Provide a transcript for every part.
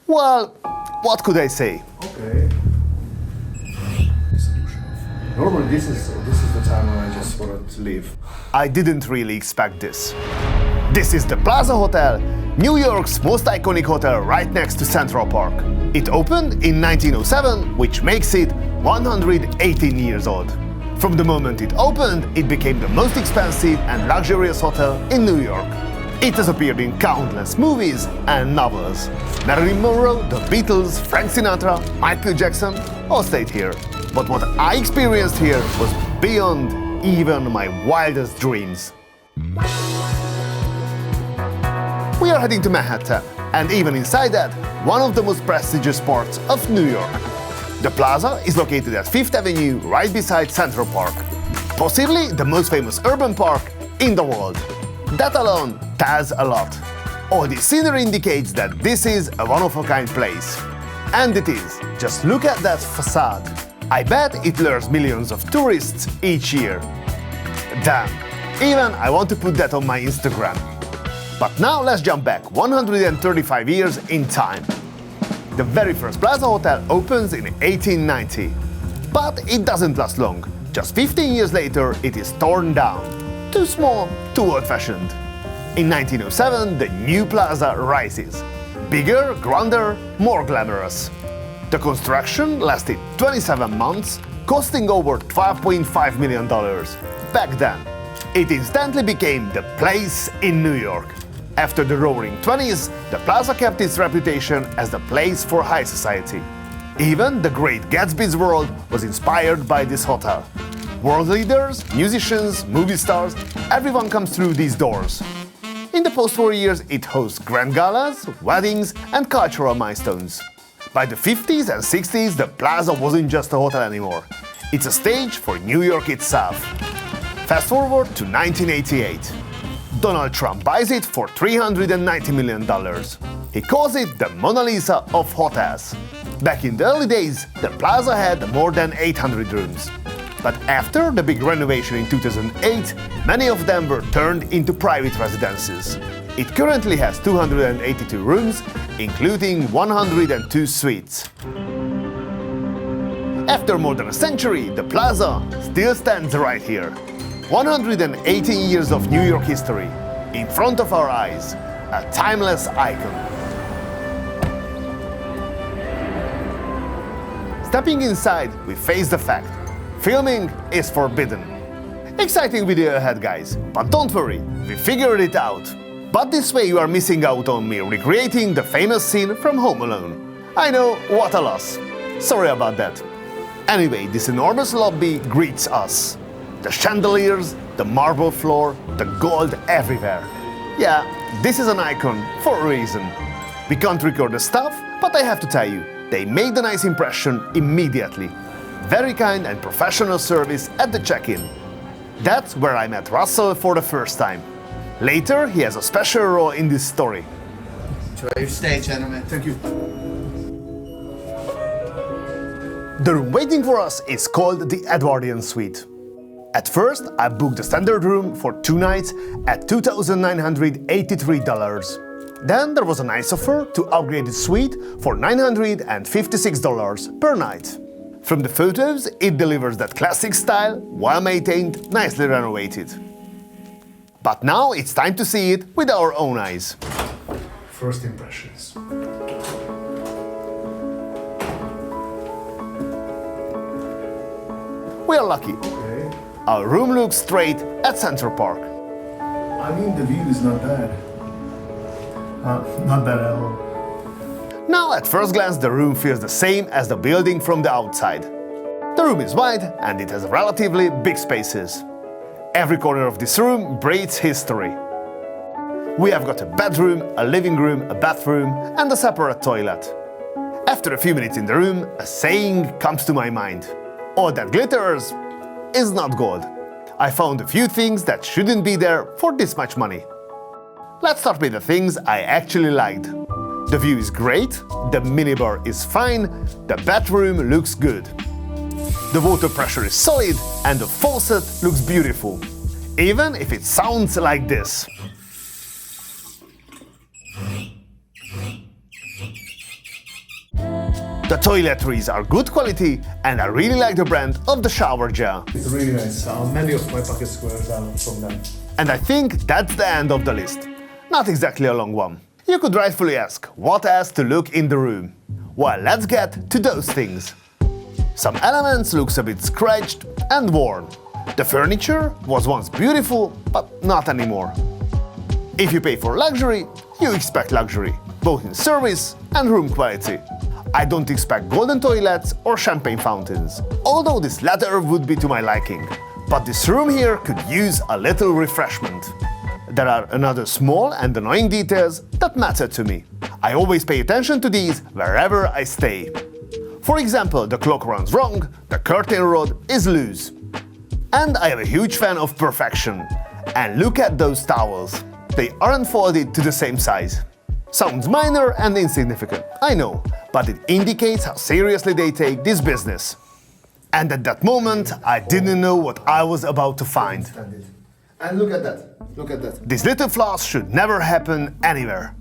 Well, what could I say? Okay. Normally this is the time when I just wanted to leave. I didn't really expect this. This is the Plaza Hotel, New York's most iconic hotel right next to Central Park. It opened in 1907, which makes it 118 years old. From the moment it opened, it became the most expensive and luxurious hotel in New York. It has appeared in countless movies and novels. Marilyn Monroe, the Beatles, Frank Sinatra, Michael Jackson all stayed here. But what I experienced here was beyond even my wildest dreams. We are heading to Manhattan, and even inside that, one of the most prestigious parts of New York. The Plaza is located at 5th Avenue, right beside Central Park, possibly the most famous urban park in the world. That alone tells a lot. All this scenery indicates that this is a one-of-a-kind place. And it is. Just look at that facade. I bet it lures millions of tourists each year. Damn, even I want to put that on my Instagram. But now let's jump back 135 years in time. The very first Plaza Hotel opens in 1890. But it doesn't last long. Just 15 years later, it is torn down. Too small, too old-fashioned. In 1907, the new Plaza rises. Bigger, grander, more glamorous. The construction lasted 27 months, costing over $12.5 million. Back then, it instantly became the place in New York. After the Roaring 20s, the Plaza kept its reputation as the place for high society. Even the Great Gatsby's world was inspired by this hotel. World leaders, musicians, movie stars, everyone comes through these doors. In the post-war years, it hosts grand galas, weddings, and cultural milestones. By the 50s and 60s, the Plaza wasn't just a hotel anymore. It's a stage for New York itself. Fast forward to 1988. Donald Trump buys it for $390 million. He calls it the Mona Lisa of hotels. Back in the early days, the Plaza had more than 800 rooms. But after the big renovation in 2008, many of them were turned into private residences. It currently has 282 rooms, including 102 suites. After more than a century, the Plaza still stands right here. 118 years of New York history, in front of our eyes, a timeless icon. Stepping inside, we face the fact: filming is forbidden. Exciting video ahead, guys, but don't worry, we figured it out. But this way you are missing out on me recreating the famous scene from Home Alone. I know, what a loss. Sorry about that. Anyway, this enormous lobby greets us. The chandeliers, the marble floor, the gold everywhere. Yeah, this is an icon for a reason. We can't record the stuff, but I have to tell you, they made a nice impression immediately. Very kind and professional service at the check-in. That's where I met Russell for the first time. Later, he has a special role in this story. Enjoy your stay, gentlemen. Thank you. The room waiting for us is called the Edwardian Suite. At first, I booked the standard room for 2 nights at $2,983. Then there was a nice offer to upgrade the suite for $956 per night. From the photos, it delivers that classic style, well-maintained, nicely renovated. But now it's time to see it with our own eyes. First impressions. We are lucky. Okay. Our room looks straight at Central Park. I mean, the view is not bad. Not bad at all. Now, at first glance, the room feels the same as the building from the outside. The room is wide and it has relatively big spaces. Every corner of this room breathes history. We have got a bedroom, a living room, a bathroom, and a separate toilet. After a few minutes in the room, a saying comes to my mind. All that glitters is not gold. I found a few things that shouldn't be there for this much money. Let's start with the things I actually liked. The view is great, the minibar is fine, the bathroom looks good. The water pressure is solid and the faucet looks beautiful, even if it sounds like this. The toiletries are good quality and I really like the brand of the shower gel. It's really nice. Many of my pocket squares are from them. And I think that's the end of the list. Not exactly a long one. You could rightfully ask, what else to look in the room? Well, let's get to those things. Some elements looks a bit scratched and worn. The furniture was once beautiful, but not anymore. If you pay for luxury, you expect luxury, both in service and room quality. I don't expect golden toilets or champagne fountains, although this latter would be to my liking. But this room here could use a little refreshment. There are another small and annoying details that matter to me. I always pay attention to these wherever I stay. For example, the clock runs wrong, the curtain rod is loose. And I am a huge fan of perfection. And look at those towels. They aren't folded to the same size. Sounds minor and insignificant, I know, but it indicates how seriously they take this business. And at that moment, I didn't know what I was about to find. And look at that. These little flaws should never happen anywhere.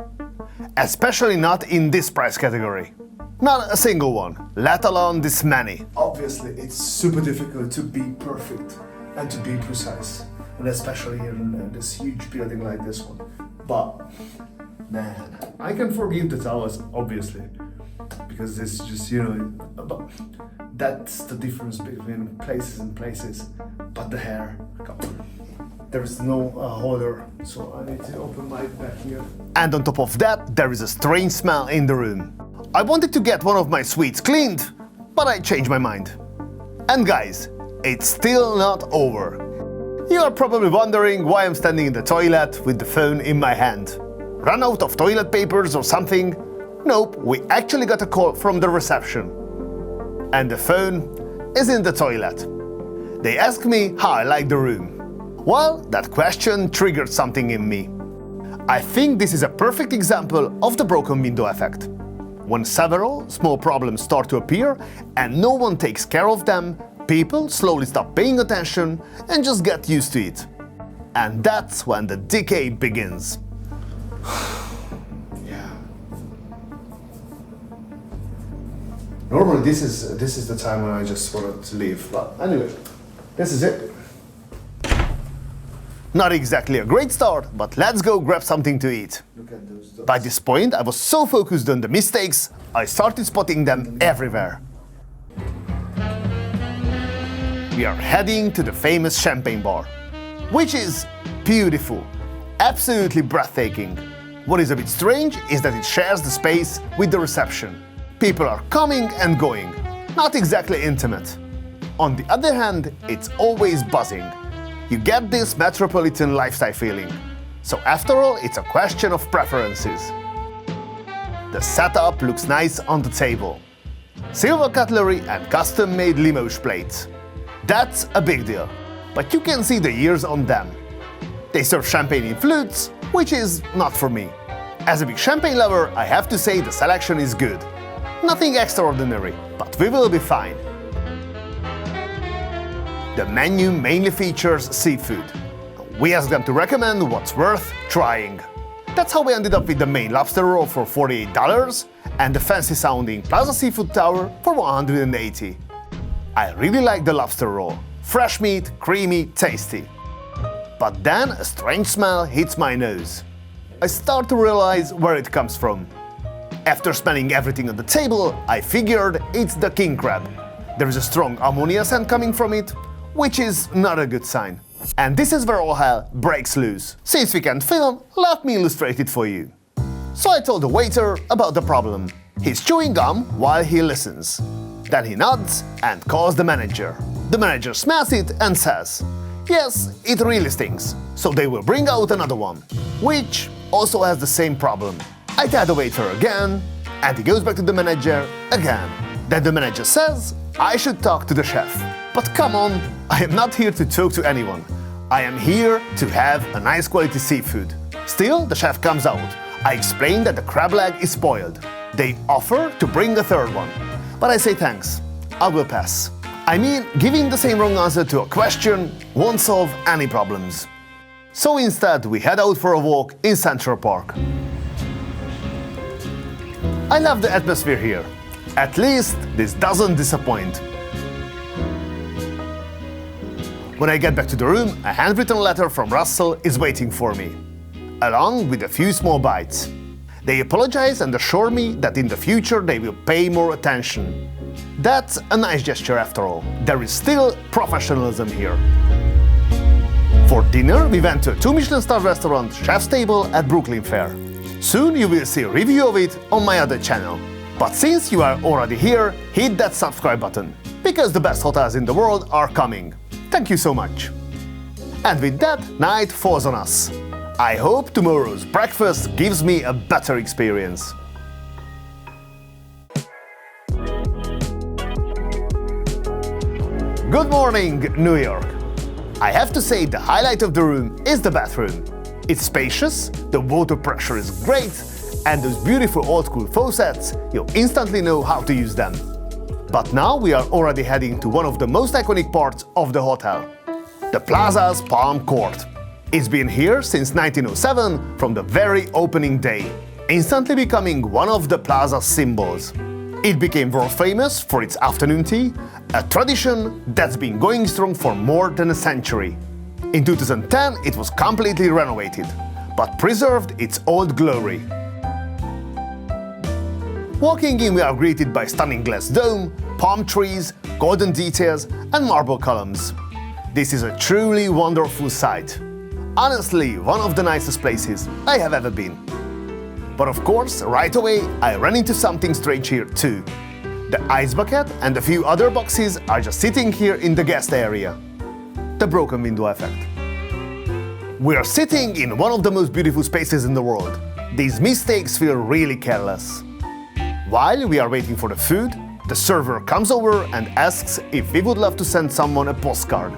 Especially not in this price category. Not a single one, let alone this many. Obviously, it's super difficult to be perfect and to be precise. And especially in this huge building like this one. But, man, I can forgive the towers, obviously. Because it's just, but that's the difference between places and places. But the hair, come on. There is no holder, so I need to open my bag here. And on top of that, there is a strange smell in the room. I wanted to get one of my suites cleaned, but I changed my mind. And guys, it's still not over. You are probably wondering why I'm standing in the toilet with the phone in my hand. Run out of toilet papers or something? Nope, we actually got a call from the reception. And the phone is in the toilet. They asked me how I like the room. Well, that question triggered something in me. I think this is a perfect example of the broken window effect. When several small problems start to appear and no one takes care of them, people slowly stop paying attention and just get used to it. And that's when the decay begins. Yeah. Normally this is the time when I just wanted to leave, but anyway, this is it. Not exactly a great start, but let's go grab something to eat. Look at those dots. By this point, I was so focused on the mistakes, I started spotting them everywhere. We are heading to the famous champagne bar, which is beautiful, absolutely breathtaking. What is a bit strange is that it shares the space with the reception. People are coming and going, not exactly intimate. On the other hand, it's always buzzing. You get this metropolitan lifestyle feeling. So after all, it's a question of preferences. The setup looks nice on the table. Silver cutlery and custom-made Limoges plates. That's a big deal, but you can see the years on them. They serve champagne in flutes, which is not for me. As a big champagne lover, I have to say the selection is good. Nothing extraordinary, but we will be fine. The menu mainly features seafood. We asked them to recommend what's worth trying. That's how we ended up with the main lobster roll for $48 and the fancy-sounding Plaza Seafood Tower for $180. I really like the lobster roll. Fresh meat, creamy, tasty. But then a strange smell hits my nose. I start to realize where it comes from. After smelling everything on the table, I figured it's the king crab. There is a strong ammonia scent coming from it, which is not a good sign. And this is where all hell breaks loose. Since we can't film, let me illustrate it for you. So I told the waiter about the problem. He's chewing gum while he listens. Then he nods and calls the manager. The manager smells it and says, yes, it really stinks, so they will bring out another one, which also has the same problem. I tell the waiter again, and he goes back to the manager again. Then the manager says, I should talk to the chef. But come on, I am not here to talk to anyone. I am here to have a nice quality seafood. Still, the chef comes out. I explain that the crab leg is spoiled. They offer to bring a third one. But I say thanks, I will pass. I mean, giving the same wrong answer to a question won't solve any problems. So instead, we head out for a walk in Central Park. I love the atmosphere here. At least this doesn't disappoint. When I get back to the room, a handwritten letter from Russell is waiting for me, along with a few small bites. They apologize and assure me that in the future they will pay more attention. That's a nice gesture after all. There is still professionalism here. For dinner, we went to a 2 Michelin-starred restaurant, Chef's Table at Brooklyn Fair. Soon you will see a review of it on my other channel. But since you are already here, hit that subscribe button, because the best hotels in the world are coming. Thank you so much. And with that, night falls on us. I hope tomorrow's breakfast gives me a better experience. Good morning, New York. I have to say the highlight of the room is the bathroom. It's spacious, the water pressure is great, and those beautiful old-school faucets, you'll instantly know how to use them. But now we are already heading to one of the most iconic parts of the hotel, the Plaza's Palm Court. It's been here since 1907 from the very opening day, instantly becoming one of the Plaza's symbols. It became world famous for its afternoon tea, a tradition that's been going strong for more than a century. In 2010 it was completely renovated, but preserved its old glory. Walking in, we are greeted by stunning glass dome, palm trees, golden details and marble columns. This is a truly wonderful sight. Honestly, one of the nicest places I have ever been. But of course, right away, I ran into something strange here too. The ice bucket and a few other boxes are just sitting here in the guest area. The broken window effect. We are sitting in one of the most beautiful spaces in the world. These mistakes feel really careless. While we are waiting for the food, the server comes over and asks if we would love to send someone a postcard.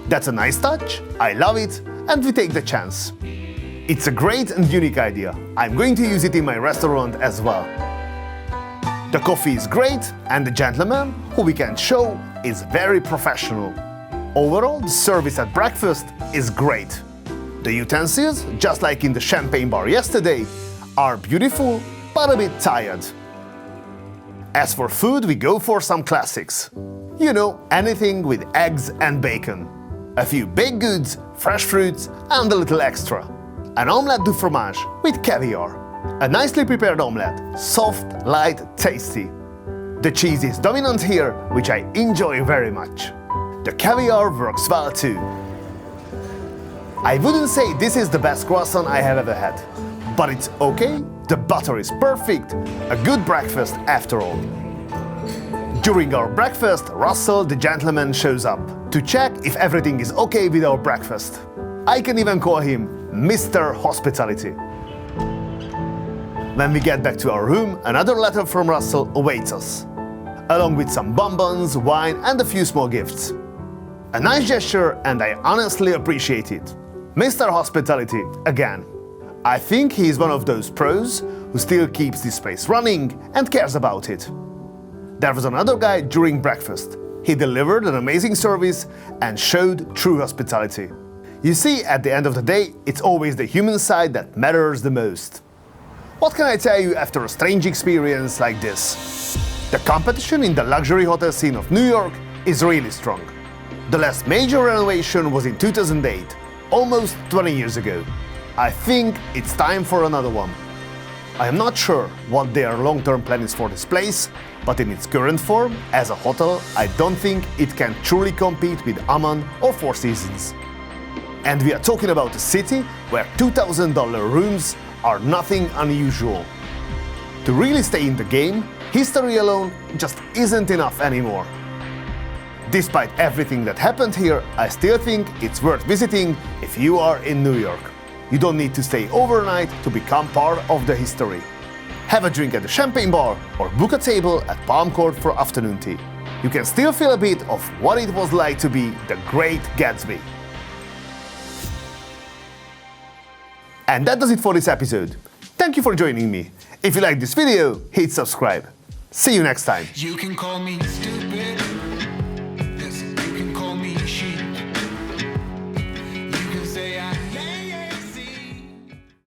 That's a nice touch, I love it, and we take the chance. It's a great and unique idea. I'm going to use it in my restaurant as well. The coffee is great, and the gentleman, who we can show, is very professional. Overall, the service at breakfast is great. The utensils, just like in the champagne bar yesterday, are beautiful but a bit tired. As for food, we go for some classics. You know, anything with eggs and bacon. A few baked goods, fresh fruits and a little extra. An omelette du fromage with caviar. A nicely prepared omelette, soft, light, tasty. The cheese is dominant here, which I enjoy very much. The caviar works well too. I wouldn't say this is the best croissant I have ever had, but it's okay, the butter is perfect, a good breakfast after all. During our breakfast, Russell, the gentleman, shows up to check if everything is okay with our breakfast. I can even call him Mr. Hospitality. When we get back to our room, another letter from Russell awaits us, along with some bonbons, wine and a few small gifts. A nice gesture, and I honestly appreciate it. Mr. Hospitality, again. I think he is one of those pros who still keeps this place running and cares about it. There was another guy during breakfast. He delivered an amazing service and showed true hospitality. You see, at the end of the day, it's always the human side that matters the most. What can I tell you after a strange experience like this? The competition in the luxury hotel scene of New York is really strong. The last major renovation was in 2008, almost 20 years ago. I think it's time for another one. I am not sure what their long-term plan is for this place, but in its current form, as a hotel, I don't think it can truly compete with Aman or Four Seasons. And we are talking about a city where $2,000 rooms are nothing unusual. To really stay in the game, history alone just isn't enough anymore. Despite everything that happened here, I still think it's worth visiting if you are in New York. You don't need to stay overnight to become part of the history. Have a drink at the champagne bar or book a table at Palm Court for afternoon tea. You can still feel a bit of what it was like to be the Great Gatsby. And that does it for this episode. Thank you for joining me. If you like this video, hit subscribe. See you next time. You can call me stupid.